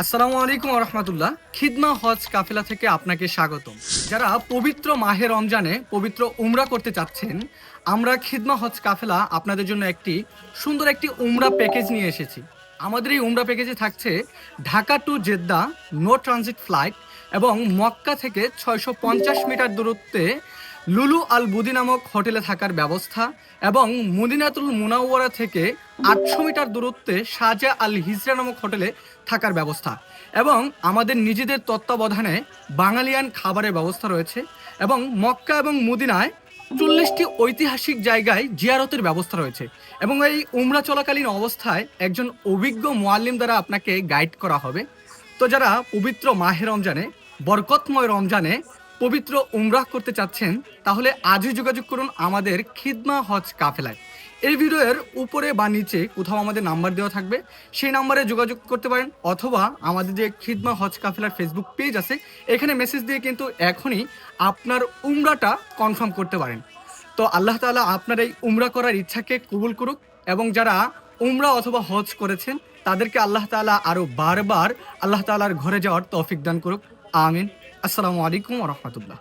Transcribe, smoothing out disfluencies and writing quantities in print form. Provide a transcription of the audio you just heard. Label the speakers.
Speaker 1: আসসালামু আলাইকুম রহমতুল্লাহ। খিদমা হজ কাফেলা থেকে আপনাকে স্বাগতম। যারা পবিত্র মাহে রমজানে পবিত্র উমরা করতে চাচ্ছেন, আমরা খিদমা হজ কাফেলা আপনাদের জন্য সুন্দর একটি উমরা প্যাকেজ নিয়ে এসেছি। আমাদের এই উমরা প্যাকেজে থাকছে Dhaka to Jeddah no transit flight এবং মক্কা থেকে 650 মিটার দূরত্বে লুলু আল বুদি নামক হোটেলে থাকার ব্যবস্থা এবং মদিনাতুল মুনাওয়ারা থেকে 800 মিটার দূরত্বে শাহজা আল হিজরা নামক হোটেলে থাকার ব্যবস্থা এবং আমাদের নিজেদের তত্ত্বাবধানে বাঙালিয়ান খাবারের ব্যবস্থা রয়েছে এবং মক্কা এবং মদিনায় 40টি ঐতিহাসিক জায়গায় জিয়ারতের ব্যবস্থা রয়েছে এবং এই উমরা চলাকালীন অবস্থায় একজন অভিজ্ঞ মুআল্লিম দ্বারা আপনাকে গাইড করা হবে। তো যারা পবিত্র মাহে রমজানে বরকতময় রমজানে পবিত্র উমরাহ করতে চাচ্ছেন, তাহলে আজই যোগাযোগ করুন আমাদের খিদমা হজ কাফেলায়। এই ভিডিওর উপরে বা নিচে কোথাও আমাদের নাম্বার দেওয়া থাকবে, সেই নাম্বারে যোগাযোগ করতে পারেন, অথবা আমাদের যে খিদমা হজ কাফেলার ফেসবুক পেজ আছে এখানে মেসেজ দিয়ে কিন্তু এখনই আপনার উমরাটা কনফার্ম করতে পারেন। তো আল্লাহ তাআলা আপনার এই উমরা করার ইচ্ছাকে কবুল করুক এবং যারা উমরা অথবা হজ করেছেন তাদেরকে আল্লাহ তাআলা আরও বারবার আল্লাহ তাআলার ঘরে যাওয়ার তৌফিক দান করুক। আমিন। আসসালামু আলাইকুম ওয়া রাহমাতুল্লাহ।